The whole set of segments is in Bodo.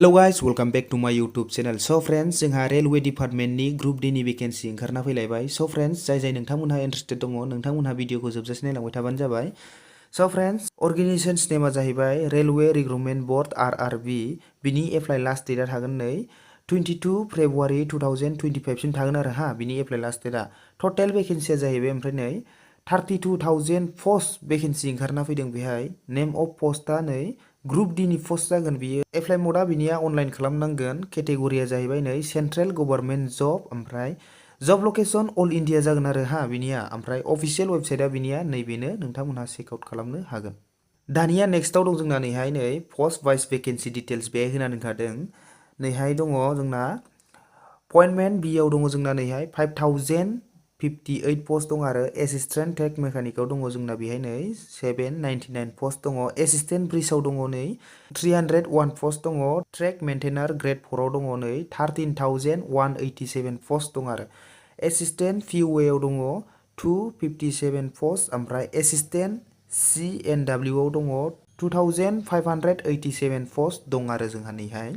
Hello guys, welcome back to my YouTube channel. So friends, जोंहा रेलवे डिपार्टमेन्टनि ग्रुप D नि वेकेन्सि ओंखारना फैलायबाय. So friends, जाय नोंथांमोनहा इन्टारेस्टेड दङ, नोंथांमोनहा भिडिअखौ जोबजासे नायलांबाय थाबानो जाबाय. So friends, अर्गेनाइजेशन्स नेमा जाहैबाय रेलवे रिक्रुटमेन्ट बर्ड RRB. बिनि एप्लाइ लास्ट डेटआ थागोन नै 22 फेब्रुवारि 2025 सिम थागोन आरो हा बिनि एप्लाइ लास्ट डेटआ. टटेल वेकेन्सिया जाहैबाय ओमफ्राय नै 32,000 पस्ट वेकेन्सि ओंखारना फैदों बेहाय. नेम अफ पस्टआ नै ग्रुप D नि पस्ट जागोन बियो. एप्लाइ मडआ बिनिया अनलाइन खालामनांगोन. केटेगरिया जाहैबाय नै सेन्ट्रेल गभर्नमेन्ट जब ओमफ्राय जब लकेसन अल इन्डिया जागोन आरो हा बिनिया. ओमफ्राय अफिसियेल वेबसाइटआ बिनिया नैबेनो, नोंथांमोनहा चेकआउट खालामनो हागोन. दानिया नेक्स्टआव दं जोंना नैहाय नै पस्ट वाइज वेकेन्सि डिटेल्स बेहाय होनानै दोनखादों. नैहाय दङ जोंना पइन्टमेन्ट बियाव दङ जोंना नैहाय 5,058 पस्ट दं आरो एसिस्टेन्ट ट्रेक मेकानिकआव दङ जोंना बेहाय नै 799 पस्ट दङ. एसिस्टेन्ट ब्रिजआव दङ नै 301 पस्ट दङ. ट्रेक मेन्टेनार ग्रेड 4आव दङ नै 13,187 पस्ट दं आरो. एसिस्टेन्ट POAआव दङ 257 पस्ट ओमफ्राय एसिस्टेन्ट CNW आव दङ 2,587 पस्ट दं आरो जोंहा नैहाय.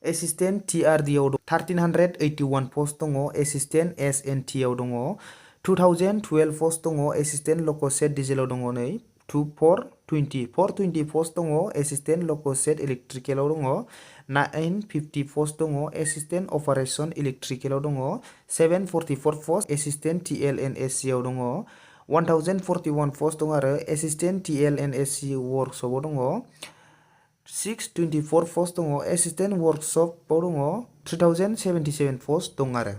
एसिस्टेन्ट TRD आव 1,381 पस्ट दङ. एसिस्टेन्ट SNT आव दङ 2,012 पस्ट दङ. एसिस्टेन्ट लक'सेट डिजेलाव दङ नै 420 पस्ट दङ. एसिस्टेन्ट लक'सेट इलेक्ट्रिकेलाव दङ 950 पस्ट दङ. एसिस्टेन्ट अपारेसन इलेक्ट्रिकेलाव दङ 744 पस्ट. एसिस्टेन्ट TLNSC आव दङ 1,041 पस्ट दङ आरो एसिस्टेन्ट TLNSC वर्कशपआव दङ 624 पस्ट दङ. एसिस्टेन्ट वर्कशपआव दङ 3,077 पस्ट दं आरो.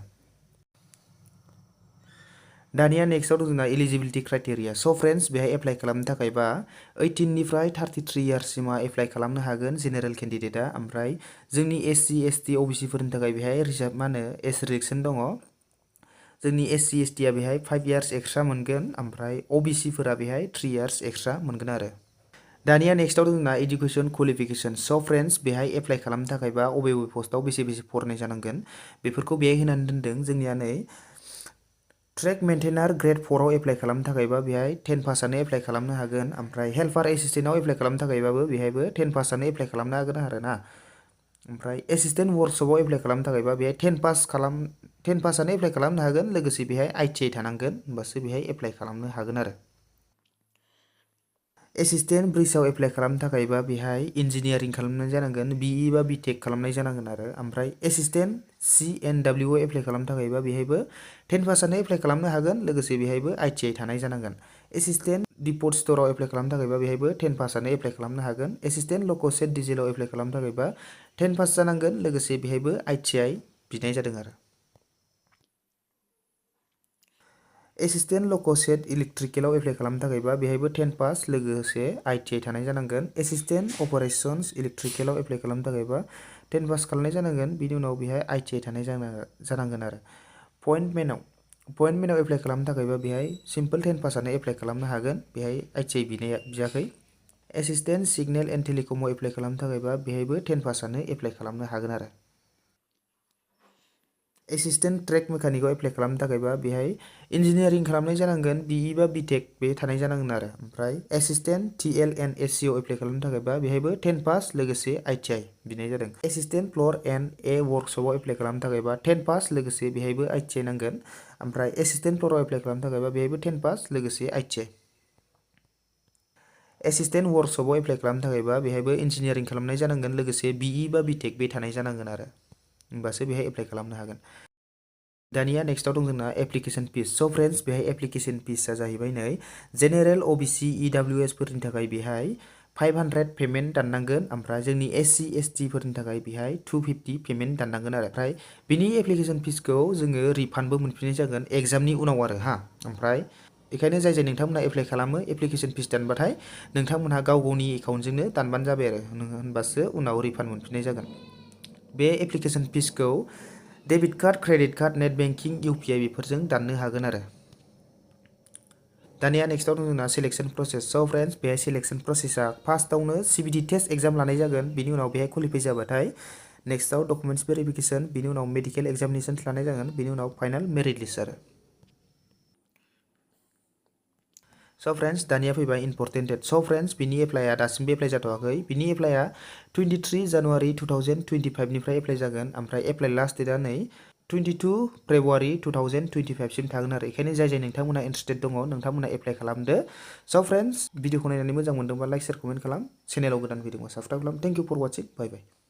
दानिया नेक्स्टआव दं जोंना एलिजिबिलिटि क्राइटेरिया. स' फ्रेन्ड्स, बेहाय एप्लाइ खालामनो थाखायबा 18 निफ्राय 33 इयार्ससिमा एप्लाइ खालामनो हागोन जेनेरेल केन्डिडेटआ. ओमफ्राय जोंनि SC ST OBC फोरनि थाखाय बेहाय रिजार्भ एस रिजेक्सन दङ. जोंनि SC ST आ बेहाय 5 इयार्स एक्सट्रा मोनगोन. ओमफ्राय OBC फोरा बेहाय 3 इयार्स एक्सट्रा मोनगोन आरो. दानिया नेक्स्टआव जोंना एडुकेसन क्वालिफिकेसन. स' फ्रेन्ड्स, बेहाय एप्लाइ खालामनो थाखायबा अबे पस्टआव बेसे फरायनाय जानांगोन बेफोरखौ बेहाय होनानै दोनदों. जोंनिया नै ट्रेक मेन्टेनार ग्रेड 4आव एप्लाइ खालामनो थाखायबा बेहाय 10 पासआनो एप्लाइ खालामनो हागोन. ओमफ्राय हेल्पार एसिस्टेन्टआव एप्लाइ खालामनो थाखायबाबो बेहायबो 10 पासआनो एप्लाइ खालामनो हागोन आरो ना. ओमफ्राय एसिस्टेन्ट वर्कशपआव एप्लाइ खालामनो थाखायबा बेहाय 10 पासआनो एप्लाइ खालामनो हागोन. लोगोसे बेहाय ITI थानांगोन, होमबासो बेहाय एप्लाइ खालामनो हागोन आरो. एसिस्टेन्ट ब्रिजआव एप्लाइ खालामनो थाखायबा बेहाय इन्जिनियारिं खालामनाय जानांगोन, BE बा BTEC खालामनाय जानांगोन आरो. ओमफ्राय एसिस्टेन्ट CNW आव एप्लाइ खालामनो थाखायबा बेहायबो 10 पासआनो एप्लाइ खालामनो हागोन. लोगोसे बेहायबो ITI थानाय जानांगोन. एसिस्टेन्ट डिपट स्ट'राव एप्लाइ खालामनो थाखायबा बेहायबो 10 पासआनो एप्लाइ खालामनो हागोन. एसिस्टेन्ट लक'सेट डिजेलाव एप्लाइ खालामनो थाखायबा 10 पास जानांगोन. लोगोसे बेहायबो ITI बिनाय जादों आरो. एसिस्टेन्ट लक'सेट इलेक्ट्रिकेलाव एप्लाइ खालामनो थाखायबा बेहायबो 10 पास लोगोसे ITI थानाय जानांगोन. एसिस्टेन्ट अपारेशन्स इलेक्ट्रिकेलाव एप्लाइ खालामनो थाखायबा 10 पास खालामनाय जानांगोन. बिनि उनाव बेहाय ITI थानाय जानांगोन आरो. पइन्टमेन्टआव एप्लाइ खालामनो थाखायबा बेहाय सिम्पोल 10 पासआनो एप्लाइ खालामनो हागोन. बेहाय ITI बियाखै. एसिस्टेन्ट सिगनेल एन्ड टेलिकमआव एप्लाइ खालामनो थाखायबा बेहायबो 10 पासआनो एप्लाइ खालामनो हागोन आरो. एसिस्टेन्ट ट्रेक मेकानिकआव एप्लाइ खालामनो थाखायबा बेहाय इन्जिनियारिं खालामनाय जानांगोन, BE बा BTEC बे थानाय जानांगोन आरो. ओमफ्राय एसिस्टेन्ट TLNSC आव एप्लाइ खालामनो थाखायबा बेहायबो 10 पास लोगोसे ITI बिनाय जादों. एसिस्टेन्ट फ्ल'र एन्ड A वर्कशपआव एप्लाइ खालामनो थाखायबा 10 पास लोगोसे बेहायबो ITI नांगोन. ओमफ्राय एसिस्टेन्ट फ्ल'राव एप्लाइ खालामनो थाखायबा बेहायबो 10 पास लोगोसे ITI. एसिस्टेन्ट वर्कशपआव एप्लाइ खालामनो थाखायबा बेहायबो इन्जिनियारिं खालामनाय जानांगोन, लोगोसे BE बा BTEC बे थानाय जानांगोन आरो. होमबासो बेहाय एप्लाइ खालामनो हागोन. दानिया नेक्स्टआव दं जोंना एप्लिकेसन फिस. स' फ्रेन्ड्स, बेहाय एप्लिकेसन फिसआ जाहैबाय नै जेनेरेल OBC EWS फोरनि थाखाय बेहाय 500 पेमेन्ट दाननांगोन. ओमफ्राय जोंनि SC ST फोरनि थाखाय बेहाय 250 पेमेन्ट दाननांगोन आरो. ओमफ्राय बिनि एप्लिकेसन फिसखौ जोङो रिफान्डबो मोनफिननाय जागोन एग्जामनि उनाव आरो हा. ओमफ्राय बेखायनो जाय नोंथांमोनहा एप्लाइ खालामो एप्लिकेसन फिस दानबाथाय नोंथांमोनहा गाव गावनि एकाउन्टजोंनो दानबानो जाबाय आरो, होनबासो उनाव रिफान्ड मोनफिननाय जागोन. बे एप्लिकेसन फिसखौ debit card, credit card, net banking, UPI बेफोरजों दाननो हागोन आरो. दानिया नेक्स्टआव दं जोंना सिलेक्सन प्रसेस. स' फ्रेन्ड्स, बेहाय सिलेक्सन प्रसेसआ फार्स्टआवनो CBT टेस्ट एग्जाम लानाय जागोन. बिनि उनाव बेहाय क्वालिफाइ जाबाथाय नेक्स्टआव डकुमेन्ट्स भेरिफिकेसन, बिनि उनाव मेडिकेल एग्जामिनेसन्स लानाय जागोन. बिनि उनाव फाइनाल मेरिट लिस्ट आरो. स' फ्रेन्ड्स दानिया फैबाय इम्परटेन्ट डेट। स' फ्रेन्ड्स बिनि एप्लाइआ दासिमबो एप्लाइ जाथ'वाखै। बिनि एप्लाइआ 23 जानुवारि 2025निफ्राय एप्लाइ जागोन। ओमफ्राय एप्लाइ लास्ट डेटआ नै 22 फेब्रुवारि 2025सिम थागोन आरो। बेखायनो जाय नोंथांमोनहा इन्टारेस्टेड दङ नोंथांमोनहा एप्लाइ खालामदो। स' फ्रेन्ड्स भिडिअखौ नायनानै मोजां मोनदोंबा लाइक शेयार कमेन्ट खालाम। चेनेलाव गोदान फैदोंबा साबस्क्राइब खालाम। Thank you for watching. Bye bye.